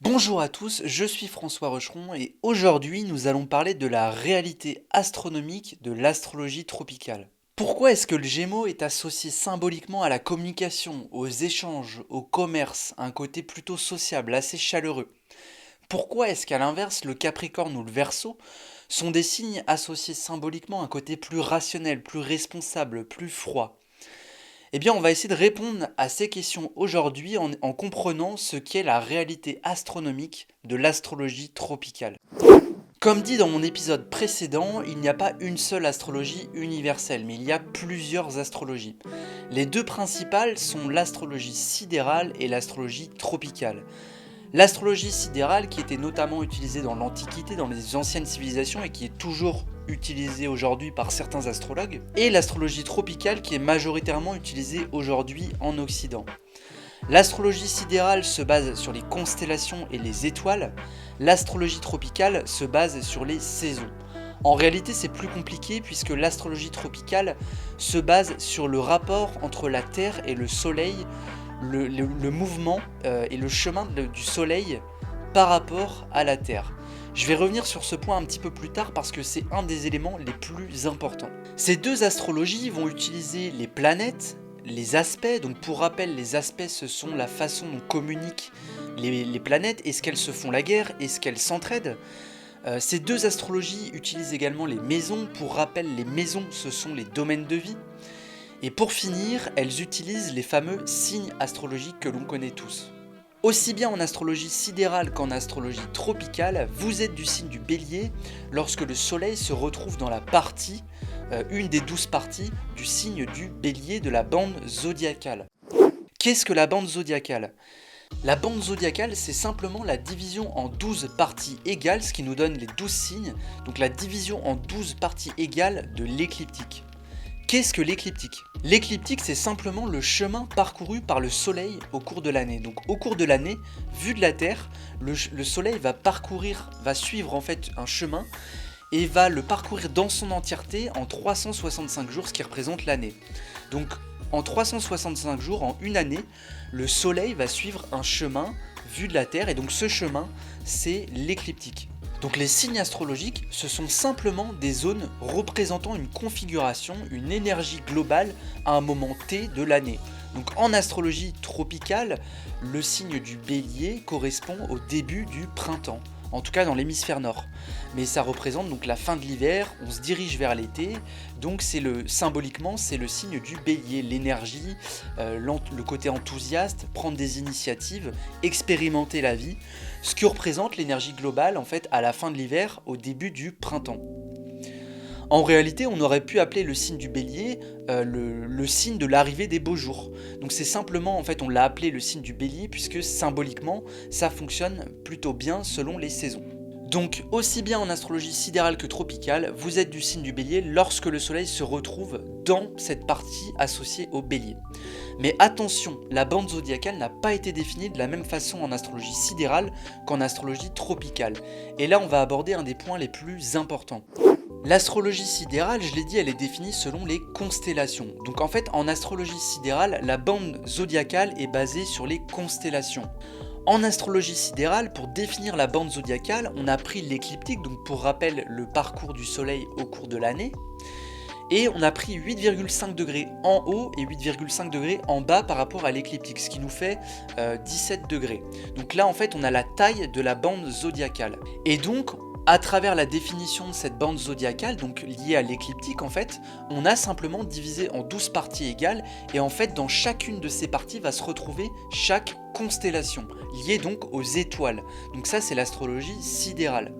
Bonjour à tous, je suis François Rocheron et aujourd'hui nous allons parler de la réalité astronomique de l'astrologie tropicale. Pourquoi est-ce que le Gémeaux est associé symboliquement à la communication, aux échanges, au commerce, un côté plutôt sociable, assez chaleureux? Pourquoi est-ce qu'à l'inverse le Capricorne ou le Verseau sont des signes associés symboliquement à un côté plus rationnel, plus responsable, plus froid? Eh bien, on va essayer de répondre à ces questions aujourd'hui en comprenant ce qu'est la réalité astronomique de l'astrologie tropicale. Comme dit dans mon épisode précédent, il n'y a pas une seule astrologie universelle, mais il y a plusieurs astrologies. Les deux principales sont l'astrologie sidérale et l'astrologie tropicale. L'astrologie sidérale, qui était notamment utilisée dans l'Antiquité, dans les anciennes civilisations, et qui est toujours utilisée aujourd'hui par certains astrologues, et l'astrologie tropicale, qui est majoritairement utilisée aujourd'hui en Occident. L'astrologie sidérale se base sur les constellations et les étoiles, l'astrologie tropicale se base sur les saisons. En réalité, c'est plus compliqué puisque l'astrologie tropicale se base sur le rapport entre la Terre et le Soleil, le mouvement et le chemin du Soleil par rapport à la Terre. Je vais revenir sur ce point un petit peu plus tard parce que c'est un des éléments les plus importants. Ces deux astrologies vont utiliser les planètes, les aspects. Donc pour rappel, les aspects, ce sont la façon dont communiquent les planètes. Est-ce qu'elles se font la guerre? Est-ce qu'elles s'entraident? Ces deux astrologies utilisent également les maisons. Pour rappel, les maisons, ce sont les domaines de vie. Et pour finir, elles utilisent les fameux signes astrologiques que l'on connaît tous. Aussi bien en astrologie sidérale qu'en astrologie tropicale, vous êtes du signe du Bélier lorsque le Soleil se retrouve dans la partie, une des 12 parties du signe du Bélier de la bande zodiacale. Qu'est-ce que la bande zodiacale? La bande zodiacale, c'est simplement la division en 12 parties égales, ce qui nous donne les 12 signes, donc la division en 12 parties égales de l'écliptique. Qu'est-ce que l'écliptique? L'écliptique, c'est simplement le chemin parcouru par le Soleil au cours de l'année. Donc au cours de l'année, vu de la Terre, le Soleil va suivre en fait un chemin et va le parcourir dans son entièreté en 365 jours, ce qui représente l'année. Donc en 365 jours, en une année, le Soleil va suivre un chemin vu de la Terre et donc ce chemin, c'est l'écliptique. Donc les signes astrologiques, ce sont simplement des zones représentant une configuration, une énergie globale à un moment T de l'année. Donc en astrologie tropicale, le signe du Bélier correspond au début du printemps, en tout cas dans l'hémisphère nord. Mais ça représente donc la fin de l'hiver, on se dirige vers l'été, donc symboliquement c'est le signe du Bélier, l'énergie, le côté enthousiaste, prendre des initiatives, expérimenter la vie, ce qui représente l'énergie globale en fait à la fin de l'hiver, au début du printemps. En réalité, on aurait pu appeler le signe du Bélier le signe de l'arrivée des beaux jours. Donc c'est simplement, en fait, on l'a appelé le signe du Bélier puisque symboliquement, ça fonctionne plutôt bien selon les saisons. Donc aussi bien en astrologie sidérale que tropicale, vous êtes du signe du Bélier lorsque le Soleil se retrouve dans cette partie associée au Bélier. Mais attention, la bande zodiacale n'a pas été définie de la même façon en astrologie sidérale qu'en astrologie tropicale. Et là, on va aborder un des points les plus importants. L'astrologie sidérale, je l'ai dit, elle est définie selon les constellations. Donc en fait, en astrologie sidérale, la bande zodiacale est basée sur les constellations. En astrologie sidérale, pour définir la bande zodiacale, on a pris l'écliptique, donc pour rappel le parcours du Soleil au cours de l'année, et on a pris 8,5 degrés en haut et 8,5 degrés en bas par rapport à l'écliptique, ce qui nous fait 17 degrés. Donc là en fait on a la taille de la bande zodiacale. Et donc à travers la définition de cette bande zodiacale, donc liée à l'écliptique en fait, on a simplement divisé en 12 parties égales et en fait dans chacune de ces parties va se retrouver chaque constellation, liée donc aux étoiles. Donc ça c'est l'astrologie sidérale.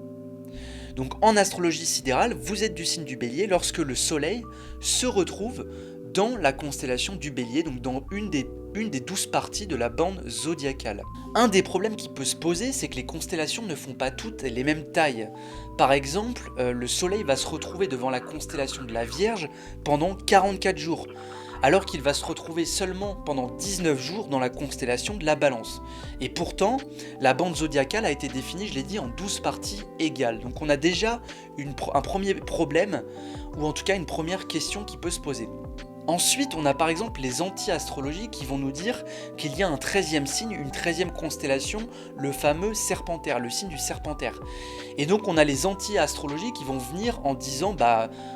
Donc en astrologie sidérale, vous êtes du signe du Bélier lorsque le Soleil se retrouve dans la constellation du Bélier, donc dans une des 12 parties de la bande zodiacale. Un des problèmes qui peut se poser, c'est que les constellations ne font pas toutes les mêmes tailles. Par exemple, le Soleil va se retrouver devant la constellation de la Vierge pendant 44 jours, alors qu'il va se retrouver seulement pendant 19 jours dans la constellation de la Balance. Et pourtant, la bande zodiacale a été définie, je l'ai dit, en 12 parties égales. Donc on a déjà un premier problème, ou en tout cas une première question qui peut se poser. Ensuite, on a par exemple les anti-astrologies qui vont nous dire qu'il y a un 13e signe, une 13e constellation, le fameux Serpentaire, le signe du Serpentaire. Et donc on a les anti-astrologies qui vont venir en disant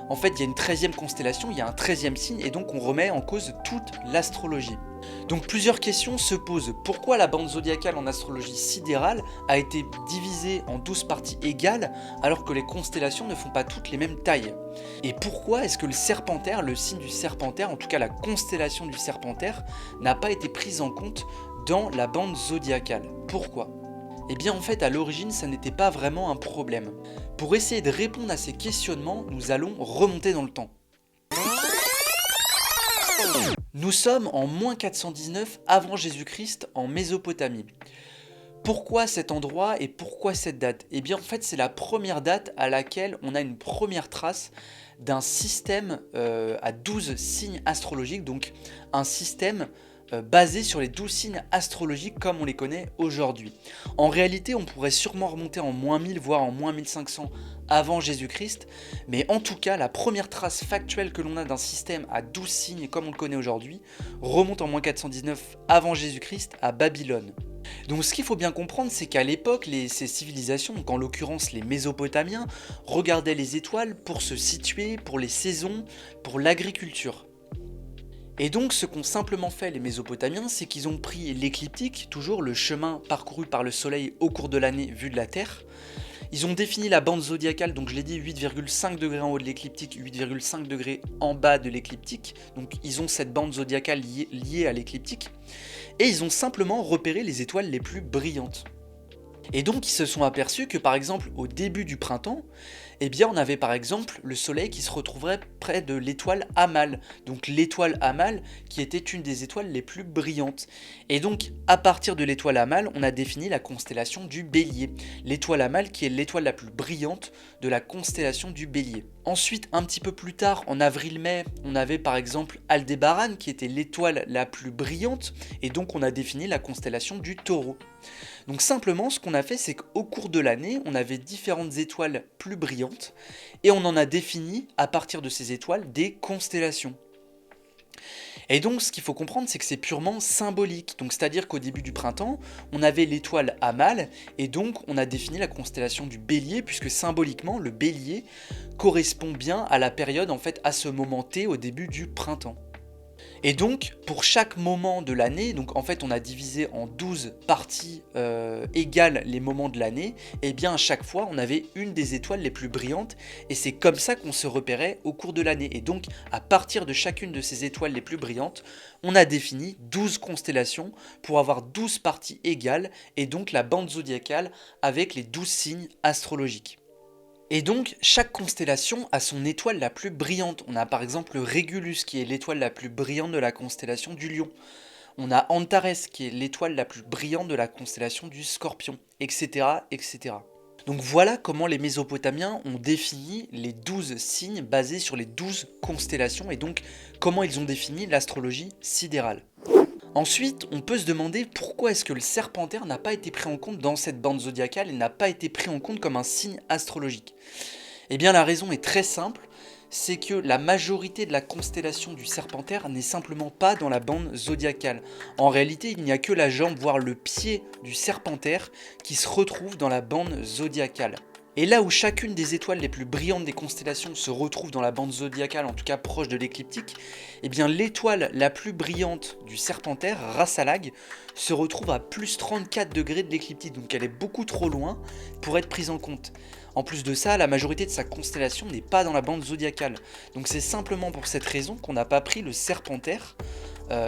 en fait il y a une 13e constellation, il y a un 13e signe et donc on remet en cause toute l'astrologie. Donc plusieurs questions se posent. Pourquoi la bande zodiacale en astrologie sidérale a été divisée en 12 parties égales alors que les constellations ne font pas toutes les mêmes tailles? Et pourquoi est-ce que le Serpentaire, le signe du Serpentaire, en tout cas la constellation du Serpentaire, n'a pas été prise en compte dans la bande zodiacale? Pourquoi? Eh bien en fait à l'origine ça n'était pas vraiment un problème. Pour essayer de répondre à ces questionnements, nous allons remonter dans le temps. Nous sommes en moins 419 avant Jésus-Christ en Mésopotamie. Pourquoi cet endroit et pourquoi cette date? Eh bien en fait c'est la première date à laquelle on a une première trace d'un système à 12 signes astrologiques, donc un système basé sur les 12 signes astrologiques comme on les connaît aujourd'hui. En réalité, on pourrait sûrement remonter en moins 1000 voire en moins 1500 avant Jésus-Christ, mais en tout cas, la première trace factuelle que l'on a d'un système à 12 signes comme on le connaît aujourd'hui remonte en moins 419 avant Jésus-Christ à Babylone. Donc ce qu'il faut bien comprendre, c'est qu'à l'époque, ces civilisations, donc en l'occurrence les Mésopotamiens, regardaient les étoiles pour se situer, pour les saisons, pour l'agriculture. Et donc ce qu'ont simplement fait les Mésopotamiens, c'est qu'ils ont pris l'écliptique, toujours le chemin parcouru par le soleil au cours de l'année vu de la Terre. Ils ont défini la bande zodiacale, donc je l'ai dit 8,5 degrés en haut de l'écliptique, 8,5 degrés en bas de l'écliptique. Donc ils ont cette bande zodiacale liée à l'écliptique. Et ils ont simplement repéré les étoiles les plus brillantes. Et donc ils se sont aperçus que par exemple au début du printemps, eh bien on avait par exemple le soleil qui se retrouverait près de l'étoile Hamal. Donc l'étoile Hamal qui était une des étoiles les plus brillantes. Et donc à partir de l'étoile Hamal, on a défini la constellation du Bélier. L'étoile Hamal qui est l'étoile la plus brillante de la constellation du Bélier. Ensuite, un petit peu plus tard, en avril-mai, on avait par exemple Aldébaran qui était l'étoile la plus brillante et donc on a défini la constellation du Taureau. Donc simplement, ce qu'on a fait, c'est qu'au cours de l'année, on avait différentes étoiles plus brillantes et on en a défini, à partir de ces étoiles, des constellations. Et donc, ce qu'il faut comprendre, c'est que c'est purement symbolique. Donc, c'est-à-dire qu'au début du printemps, on avait l'étoile Hamal et donc on a défini la constellation du Bélier, puisque symboliquement, le Bélier correspond bien à la période, en fait, à ce moment T au début du printemps. Et donc, pour chaque moment de l'année, donc en fait on a divisé en 12 parties égales les moments de l'année, et bien à chaque fois on avait une des étoiles les plus brillantes, et c'est comme ça qu'on se repérait au cours de l'année. Et donc, à partir de chacune de ces étoiles les plus brillantes, on a défini 12 constellations pour avoir 12 parties égales, et donc la bande zodiacale avec les 12 signes astrologiques. Et donc, chaque constellation a son étoile la plus brillante. On a par exemple Régulus, qui est l'étoile la plus brillante de la constellation du Lion. On a Antares, qui est l'étoile la plus brillante de la constellation du Scorpion, etc., etc. Donc voilà comment les Mésopotamiens ont défini les 12 signes basés sur les 12 constellations, et donc comment ils ont défini l'astrologie sidérale. Ensuite, on peut se demander pourquoi est-ce que le Serpentaire n'a pas été pris en compte dans cette bande zodiacale et n'a pas été pris en compte comme un signe astrologique. Eh bien la raison est très simple, c'est que la majorité de la constellation du Serpentaire n'est simplement pas dans la bande zodiacale. En réalité, il n'y a que la jambe, voire le pied du Serpentaire qui se retrouve dans la bande zodiacale. Et là où chacune des étoiles les plus brillantes des constellations se retrouve dans la bande zodiacale, en tout cas proche de l'écliptique, eh bien l'étoile la plus brillante du Serpentaire, Rassalag, se retrouve à plus 34 degrés de l'écliptique, donc elle est beaucoup trop loin pour être prise en compte. En plus de ça, la majorité de sa constellation n'est pas dans la bande zodiacale. Donc c'est simplement pour cette raison qu'on n'a pas pris le Serpentaire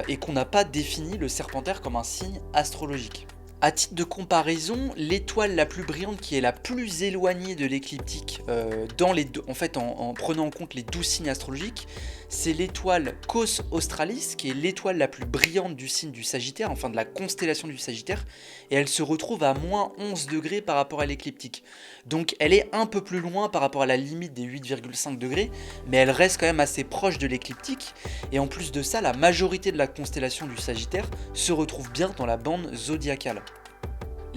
et qu'on n'a pas défini le Serpentaire comme un signe astrologique. A titre de comparaison, l'étoile la plus brillante qui est la plus éloignée de l'écliptique en prenant en compte les 12 signes astrologiques, c'est l'étoile Cos Australis, qui est l'étoile la plus brillante du signe du Sagittaire, enfin de la constellation du Sagittaire, et elle se retrouve à moins 11 degrés par rapport à l'écliptique. Donc elle est un peu plus loin par rapport à la limite des 8,5 degrés, mais elle reste quand même assez proche de l'écliptique, et en plus de ça, la majorité de la constellation du Sagittaire se retrouve bien dans la bande zodiacale.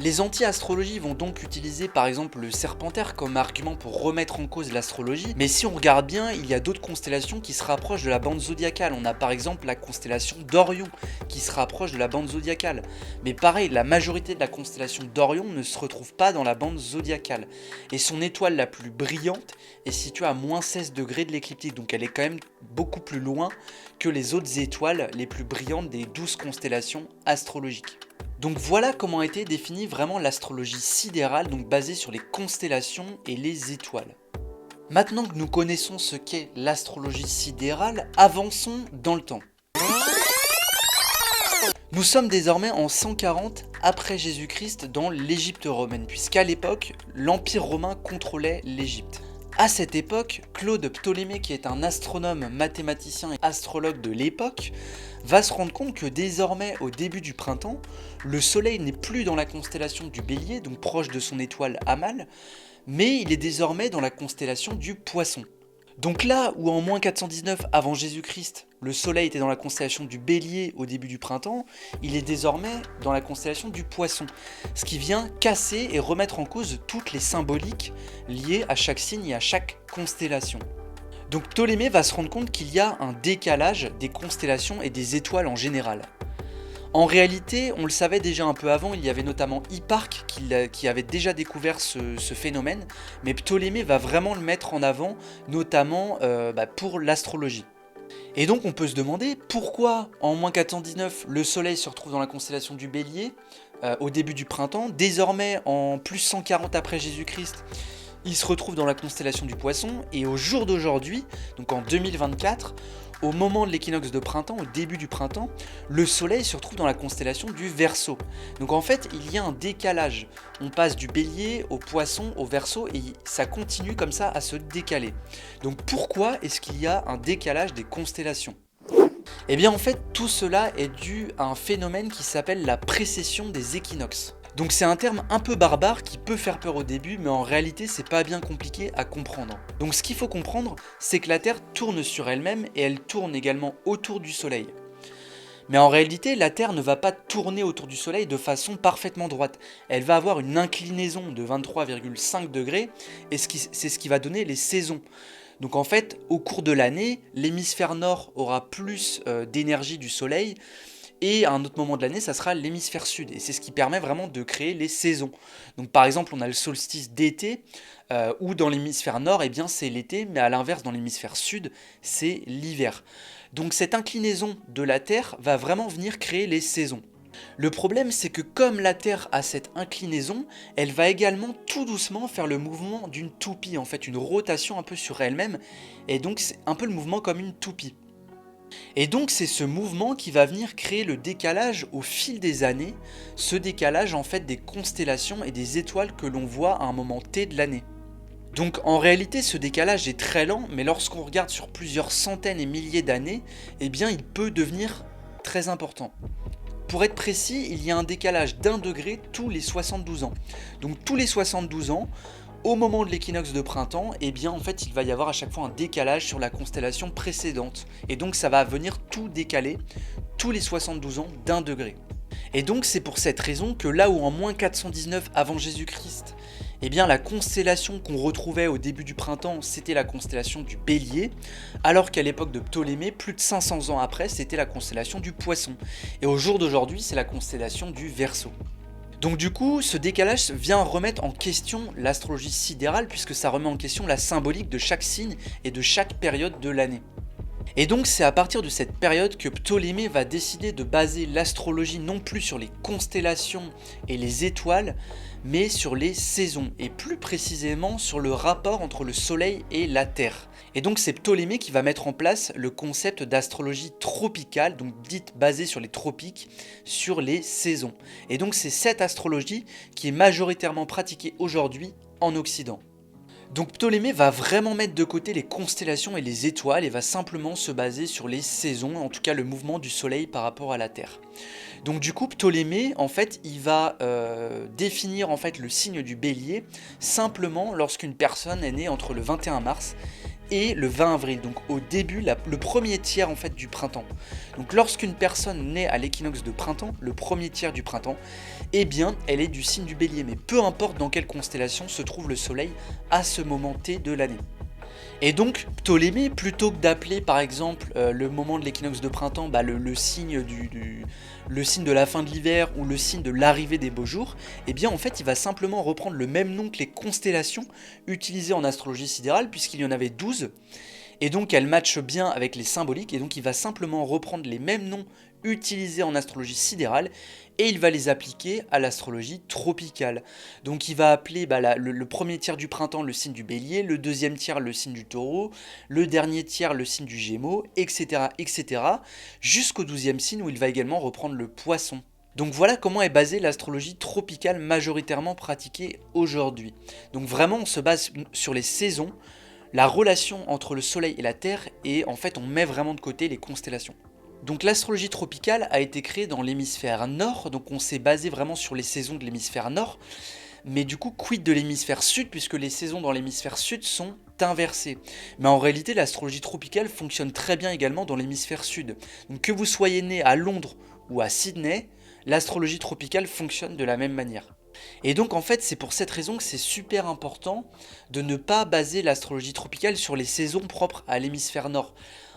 Les anti-astrologies vont donc utiliser par exemple le Serpentaire comme argument pour remettre en cause l'astrologie, mais si on regarde bien, il y a d'autres constellations qui se rapprochent de la bande zodiacale. On a par exemple la constellation d'Orion qui se rapproche de la bande zodiacale. Mais pareil, la majorité de la constellation d'Orion ne se retrouve pas dans la bande zodiacale. Et son étoile la plus brillante est située à moins 16 degrés de l'écliptique, donc elle est quand même beaucoup plus loin que les autres étoiles les plus brillantes des 12 constellations astrologiques. Donc voilà comment a été définie vraiment l'astrologie sidérale, donc basée sur les constellations et les étoiles. Maintenant que nous connaissons ce qu'est l'astrologie sidérale, avançons dans le temps. Nous sommes désormais en 140 après Jésus-Christ dans l'Égypte romaine, puisqu'à l'époque, l'Empire romain contrôlait l'Égypte. À cette époque, Claude Ptolémée, qui est un astronome, mathématicien et astrologue de l'époque, va se rendre compte que désormais, au début du printemps, le Soleil n'est plus dans la constellation du Bélier, donc proche de son étoile Hamal, mais il est désormais dans la constellation du Poisson. Donc là où en moins 419 avant Jésus-Christ, le Soleil était dans la constellation du Bélier au début du printemps, il est désormais dans la constellation du Poisson, ce qui vient casser et remettre en cause toutes les symboliques liées à chaque signe et à chaque constellation. Donc Ptolémée va se rendre compte qu'il y a un décalage des constellations et des étoiles en général. En réalité, on le savait déjà un peu avant, il y avait notamment Hipparque qui avait déjà découvert ce phénomène, mais Ptolémée va vraiment le mettre en avant, notamment pour l'astrologie. Et donc on peut se demander pourquoi en moins 419 le Soleil se retrouve dans la constellation du Bélier au début du printemps, désormais en plus 140 après Jésus-Christ, il se retrouve dans la constellation du Poisson, et au jour d'aujourd'hui, donc en 2024, au moment de l'équinoxe de printemps, au début du printemps, le Soleil se retrouve dans la constellation du Verseau. Donc en fait, il y a un décalage. On passe du Bélier au Poisson, au Verseau, et ça continue comme ça à se décaler. Donc pourquoi est-ce qu'il y a un décalage des constellations ? Eh bien en fait, tout cela est dû à un phénomène qui s'appelle la précession des équinoxes. Donc c'est un terme un peu barbare qui peut faire peur au début, mais en réalité c'est pas bien compliqué à comprendre. Donc ce qu'il faut comprendre, c'est que la Terre tourne sur elle-même et elle tourne également autour du Soleil. Mais en réalité, la Terre ne va pas tourner autour du Soleil de façon parfaitement droite. Elle va avoir une inclinaison de 23,5 degrés, et c'est ce qui va donner les saisons. Donc en fait, au cours de l'année, l'hémisphère nord aura plus d'énergie du Soleil, et à un autre moment de l'année, ça sera l'hémisphère sud. Et c'est ce qui permet vraiment de créer les saisons. Donc par exemple, on a le solstice d'été, où dans l'hémisphère nord, eh bien, c'est l'été, mais à l'inverse, dans l'hémisphère sud, c'est l'hiver. Donc cette inclinaison de la Terre va vraiment venir créer les saisons. Le problème, c'est que comme la Terre a cette inclinaison, elle va également tout doucement faire le mouvement d'une toupie, en fait, une rotation un peu sur elle-même, et donc c'est un peu le mouvement comme une toupie. Et donc c'est ce mouvement qui va venir créer le décalage au fil des années, ce décalage en fait des constellations et des étoiles que l'on voit à un moment T de l'année. Donc en réalité ce décalage est très lent, mais lorsqu'on regarde sur plusieurs centaines et milliers d'années, eh bien il peut devenir très important. Pour être précis, il y a un décalage d'1 degré tous les 72 ans. Donc tous les 72 ans, au moment de l'équinoxe de printemps, eh bien en fait il va y avoir à chaque fois un décalage sur la constellation précédente. Et donc ça va venir tout décaler tous les 72 ans d'1 degré. Et donc c'est pour cette raison que là où en moins 419 avant Jésus-Christ, eh bien la constellation qu'on retrouvait au début du printemps, c'était la constellation du Bélier, alors qu'à l'époque de Ptolémée, plus de 500 ans après, c'était la constellation du Poisson. Et au jour d'aujourd'hui, c'est la constellation du Verseau. Donc du coup, ce décalage vient remettre en question l'astrologie sidérale, puisque ça remet en question la symbolique de chaque signe et de chaque période de l'année. Et donc c'est à partir de cette période que Ptolémée va décider de baser l'astrologie non plus sur les constellations et les étoiles, mais sur les saisons, et plus précisément sur le rapport entre le Soleil et la Terre. Et donc c'est Ptolémée qui va mettre en place le concept d'astrologie tropicale, donc dite basée sur les tropiques, sur les saisons. Et donc c'est cette astrologie qui est majoritairement pratiquée aujourd'hui en Occident. Donc Ptolémée va vraiment mettre de côté les constellations et les étoiles et va simplement se baser sur les saisons, en tout cas le mouvement du Soleil par rapport à la Terre. Donc du coup Ptolémée, en fait, il va définir en fait le signe du Bélier simplement lorsqu'une personne est née entre le 21 mars et le 20 avril, donc au début, le premier tiers en fait du printemps. Donc lorsqu'une personne naît à l'équinoxe de printemps, le premier tiers du printemps, eh bien elle est du signe du Bélier, mais peu importe dans quelle constellation se trouve le soleil à ce moment T de l'année. Et donc Ptolémée, plutôt que d'appeler par exemple le moment de l'équinoxe de printemps le signe le signe de la fin de l'hiver ou le signe de l'arrivée des beaux jours, eh bien en fait il va simplement reprendre le même nom que les constellations utilisées en astrologie sidérale, puisqu'il y en avait 12, et donc elle matche bien avec les symboliques, et donc il va simplement reprendre les mêmes noms utilisés en astrologie sidérale, et il va les appliquer à l'astrologie tropicale. Donc il va appeler le premier tiers du printemps le signe du Bélier, le deuxième tiers le signe du Taureau, le dernier tiers le signe du Gémeaux, etc. etc. jusqu'au 12e signe où il va également reprendre le Poisson. Donc voilà comment est basée l'astrologie tropicale majoritairement pratiquée aujourd'hui. Donc vraiment on se base sur les saisons, la relation entre le Soleil et la Terre, et en fait on met vraiment de côté les constellations. Donc l'astrologie tropicale a été créée dans l'hémisphère nord, donc on s'est basé vraiment sur les saisons de l'hémisphère nord, mais du coup quid de l'hémisphère sud, puisque les saisons dans l'hémisphère sud sont inversées. Mais en réalité l'astrologie tropicale fonctionne très bien également dans l'hémisphère sud. Donc que vous soyez né à Londres ou à Sydney, l'astrologie tropicale fonctionne de la même manière. Et donc en fait c'est pour cette raison que c'est super important de ne pas baser l'astrologie tropicale sur les saisons propres à l'hémisphère nord.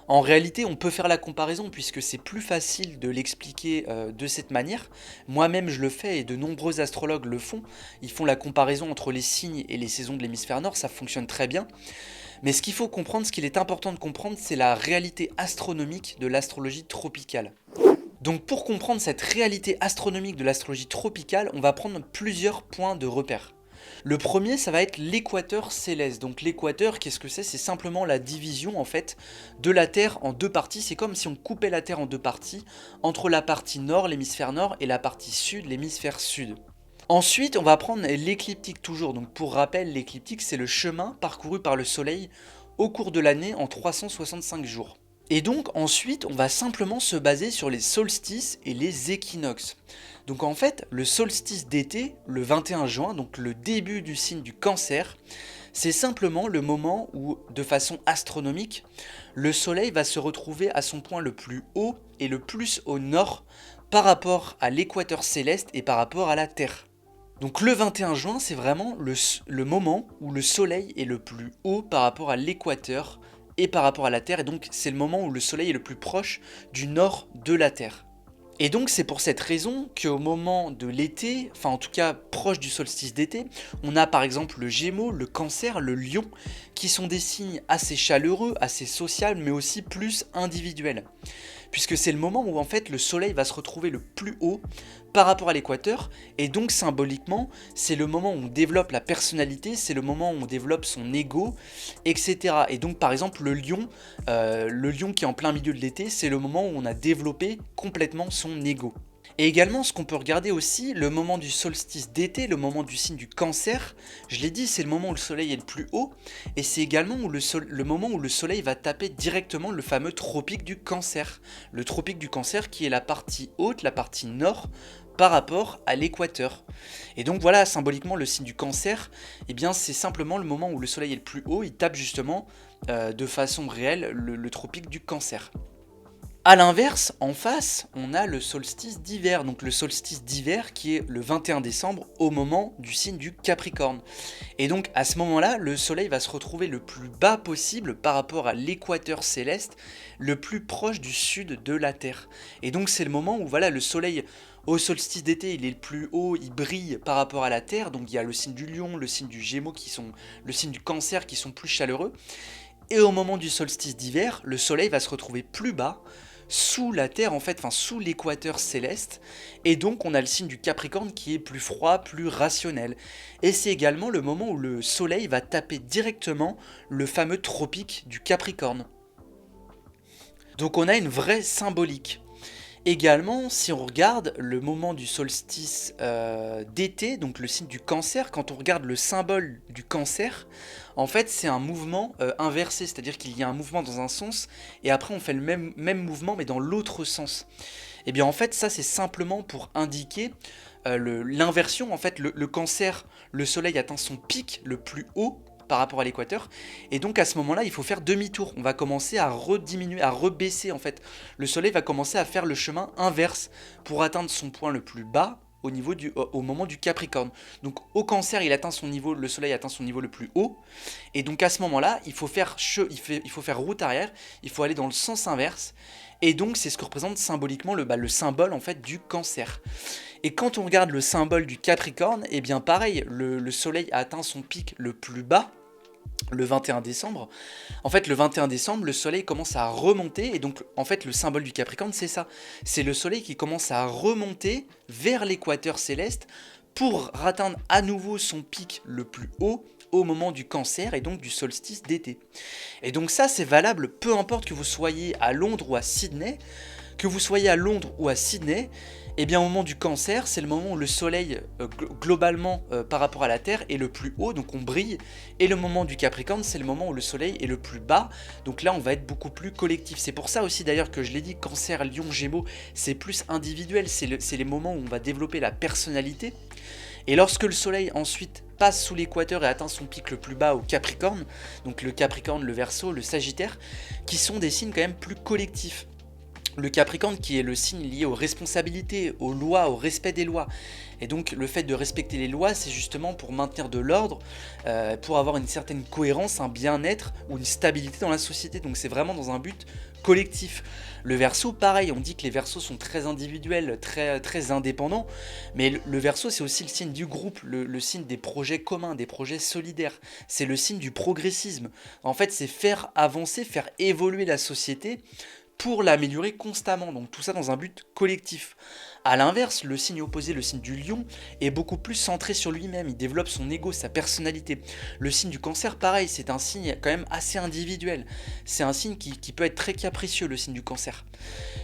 En réalité on peut faire la comparaison puisque c'est plus facile de l'expliquer de cette manière. Moi-même je le fais et de nombreux astrologues le font. Ils font la comparaison entre les signes et les saisons de l'hémisphère nord, ça fonctionne très bien. Mais ce qu'il faut comprendre, ce qu'il est important de comprendre, c'est la réalité astronomique de l'astrologie tropicale. Donc pour comprendre cette réalité astronomique de l'astrologie tropicale, on va prendre plusieurs points de repère. Le premier, ça va être l'équateur céleste. Donc l'équateur, qu'est-ce que c'est? C'est simplement la division en fait de la Terre en deux parties. C'est comme si on coupait la Terre en deux parties, entre la partie nord, l'hémisphère nord, et la partie sud, l'hémisphère sud. Ensuite, on va prendre l'écliptique toujours. Donc pour rappel, l'écliptique, c'est le chemin parcouru par le Soleil au cours de l'année en 365 jours. Et donc ensuite, on va simplement se baser sur les solstices et les équinoxes. Donc en fait, le solstice d'été, le 21 juin, donc le début du signe du Cancer, c'est simplement le moment où, de façon astronomique, le Soleil va se retrouver à son point le plus haut et le plus au nord par rapport à l'équateur céleste et par rapport à la Terre. Donc le 21 juin, c'est vraiment le moment où le Soleil est le plus haut par rapport à l'équateur et par rapport à la Terre, et donc c'est le moment où le Soleil est le plus proche du nord de la Terre. Et donc c'est pour cette raison qu'au moment de l'été, enfin en tout cas proche du solstice d'été, on a par exemple le Gémeaux, le Cancer, le Lion, qui sont des signes assez chaleureux, assez sociaux, mais aussi plus individuels. Puisque c'est le moment où en fait le Soleil va se retrouver le plus haut par rapport à l'équateur, et donc symboliquement, c'est le moment où on développe la personnalité, c'est le moment où on développe son ego, etc. Et donc par exemple le lion qui est en plein milieu de l'été, c'est le moment où on a développé complètement son ego. Et également, ce qu'on peut regarder aussi, le moment du solstice d'été, le moment du signe du Cancer, je l'ai dit, c'est le moment où le soleil est le plus haut, et c'est également le moment où le soleil va taper directement le fameux tropique du Cancer. Le tropique du Cancer qui est la partie haute, la partie nord, par rapport à l'équateur. Et donc voilà, symboliquement, le signe du Cancer, eh bien, c'est simplement le moment où le soleil est le plus haut, il tape justement de façon réelle le tropique du Cancer. A l'inverse, en face, on a le solstice d'hiver. Donc le solstice d'hiver qui est le 21 décembre au moment du signe du Capricorne. Et donc à ce moment-là, le soleil va se retrouver le plus bas possible par rapport à l'équateur céleste, le plus proche du sud de la Terre. Et donc c'est le moment où voilà, le soleil au solstice d'été, il est le plus haut, il brille par rapport à la Terre. Donc il y a le signe du Lion, le signe du Gémeaux qui sont le signe du Cancer qui sont plus chaleureux. Et au moment du solstice d'hiver, le soleil va se retrouver plus bas, sous la Terre en fait, enfin sous l'équateur céleste, et donc on a le signe du Capricorne qui est plus froid, plus rationnel. Et c'est également le moment où le soleil va taper directement le fameux tropique du Capricorne. Donc on a une vraie symbolique. Également, si on regarde le moment du solstice d'été, donc le signe du Cancer, quand on regarde le symbole du Cancer, en fait c'est un mouvement inversé, c'est-à-dire qu'il y a un mouvement dans un sens, et après on fait le même mouvement mais dans l'autre sens. Et bien en fait ça c'est simplement pour indiquer l'inversion, en fait le Cancer, le soleil atteint son pic le plus haut par rapport à l'équateur. Et donc à ce moment-là, il faut faire demi-tour. On va commencer à rediminuer, à rebaisser en fait. Le soleil va commencer à faire le chemin inverse pour atteindre son point le plus bas au moment du Capricorne. Donc au Cancer, le soleil atteint son niveau le plus haut. Et donc à ce moment-là, il faut faire route arrière, il faut aller dans le sens inverse. Et donc c'est ce que représente symboliquement le symbole en fait du Cancer. Et quand on regarde le symbole du Capricorne, et bien pareil, le soleil a atteint son pic le plus bas le 21 décembre. En fait, le 21 décembre, le soleil commence à remonter, et donc, en fait, le symbole du Capricorne, c'est ça. C'est le soleil qui commence à remonter vers l'équateur céleste pour atteindre à nouveau son pic le plus haut au moment du Cancer et donc du solstice d'été. Et donc ça, c'est valable peu importe que vous soyez à Londres ou à Sydney, eh bien au moment du Cancer, c'est le moment où le soleil, globalement par rapport à la Terre, est le plus haut, donc on brille, et le moment du Capricorne, c'est le moment où le soleil est le plus bas, donc là on va être beaucoup plus collectif. C'est pour ça aussi d'ailleurs que je l'ai dit, Cancer, Lion, Gémeaux, c'est plus individuel, c'est les moments où on va développer la personnalité. Et lorsque le soleil ensuite passe sous l'équateur et atteint son pic le plus bas au Capricorne, donc le Capricorne, le Verseau, le Sagittaire, qui sont des signes quand même plus collectifs. Le Capricorne qui est le signe lié aux responsabilités, aux lois, au respect des lois. Et donc le fait de respecter les lois, c'est justement pour maintenir de l'ordre, pour avoir une certaine cohérence, un bien-être ou une stabilité dans la société. Donc c'est vraiment dans un but collectif. Le Verseau, pareil, on dit que les Verseaux sont très individuels, très indépendants, mais le Verseau c'est aussi le signe du groupe, le signe des projets communs, des projets solidaires. C'est le signe du progressisme. En fait, c'est faire avancer, faire évoluer la société pour l'améliorer constamment, donc tout ça dans un but collectif. A l'inverse, le signe opposé, le signe du Lion, est beaucoup plus centré sur lui-même, il développe son ego, sa personnalité. Le signe du Cancer, pareil, c'est un signe quand même assez individuel, c'est un signe qui peut être très capricieux, le signe du Cancer.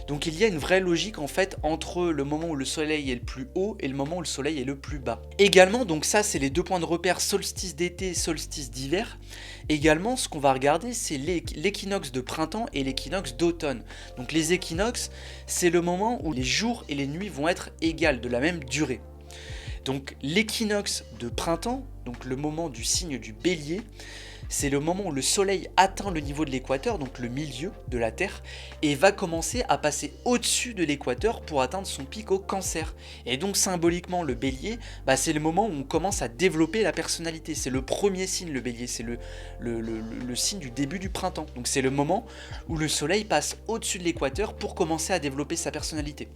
Donc il y a une vraie logique en fait entre le moment où le soleil est le plus haut et le moment où le soleil est le plus bas. Également, donc ça c'est les deux points de repère solstice d'été, solstice d'hiver. Également, ce qu'on va regarder, c'est l'équinoxe de printemps et l'équinoxe d'automne. Donc les équinoxes, c'est le moment où les jours et les nuits vont être égales, de la même durée. Donc l'équinoxe de printemps, donc le moment du signe du Bélier, c'est le moment où le soleil atteint le niveau de l'équateur, donc le milieu de la Terre, et va commencer à passer au-dessus de l'équateur pour atteindre son pic au Cancer. Et donc symboliquement, le Bélier, c'est le moment où on commence à développer la personnalité. C'est le premier signe, le Bélier, c'est le signe du début du printemps. Donc c'est le moment où le soleil passe au-dessus de l'équateur pour commencer à développer sa personnalité.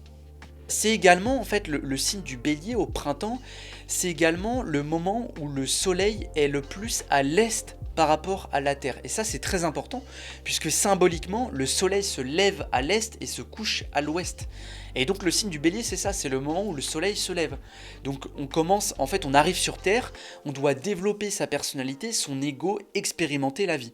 C'est également en fait le signe du Bélier au printemps, c'est également le moment où le soleil est le plus à l'est par rapport à la Terre. Et ça c'est très important puisque symboliquement le soleil se lève à l'est et se couche à l'ouest. Et donc le signe du Bélier c'est ça, c'est le moment où le soleil se lève. Donc on arrive sur Terre, on doit développer sa personnalité, son ego, expérimenter la vie.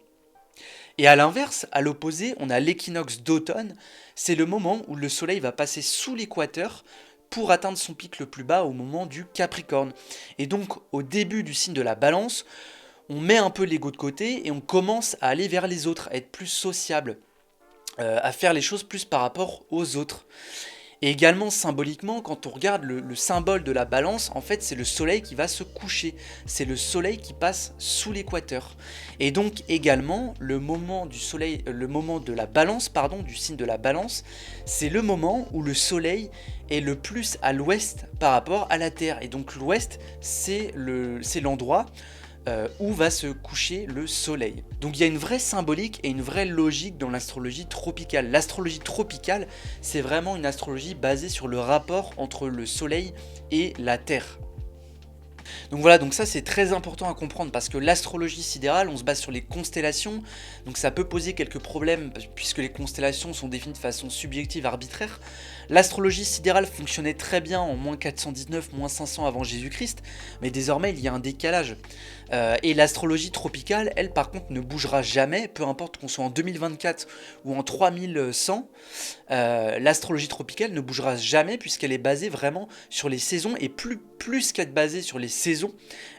Et à l'inverse, à l'opposé, on a l'équinoxe d'automne, c'est le moment où le soleil va passer sous l'équateur pour atteindre son pic le plus bas au moment du Capricorne. Et donc au début du signe de la Balance, on met un peu l'ego de côté et on commence à aller vers les autres, à être plus sociable, à faire les choses plus par rapport aux autres. Et également symboliquement, quand on regarde le symbole de la Balance, en fait c'est le soleil qui va se coucher, c'est le soleil qui passe sous l'équateur. Et donc également le moment de la Balance, du signe de la Balance, c'est le moment où le soleil est le plus à l'ouest par rapport à la Terre. Et donc l'ouest c'est l'endroit où va se coucher le soleil. Donc il y a une vraie symbolique et une vraie logique dans l'astrologie tropicale. L'astrologie tropicale, c'est vraiment une astrologie basée sur le rapport entre le soleil et la Terre. Donc voilà, donc ça c'est très important à comprendre parce que l'astrologie sidérale, on se base sur les constellations, donc ça peut poser quelques problèmes puisque les constellations sont définies de façon subjective, arbitraire. L'astrologie sidérale fonctionnait très bien en moins 419, moins 500 avant Jésus-Christ, mais désormais il y a un décalage. Et l'astrologie tropicale, elle par contre ne bougera jamais, peu importe qu'on soit en 2024 ou en 3100, l'astrologie tropicale ne bougera jamais puisqu'elle est basée vraiment sur les saisons et plus qu'être basée sur les saisons,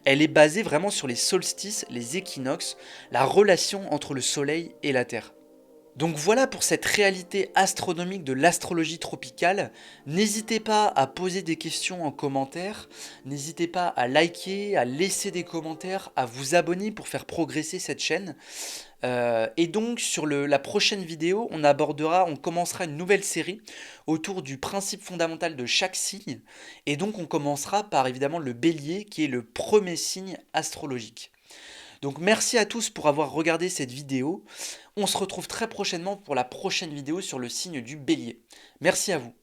elle est basée vraiment sur les solstices, les équinoxes, la relation entre le soleil et la terre. Donc voilà pour cette réalité astronomique de l'astrologie tropicale. N'hésitez pas à poser des questions en commentaire, n'hésitez pas à liker, à laisser des commentaires, à vous abonner pour faire progresser cette chaîne. Et donc sur la prochaine vidéo, on commencera une nouvelle série autour du principe fondamental de chaque signe. Et donc on commencera par évidemment le bélier qui est le premier signe astrologique. Donc merci à tous pour avoir regardé cette vidéo. On se retrouve très prochainement pour la prochaine vidéo sur le signe du bélier. Merci à vous.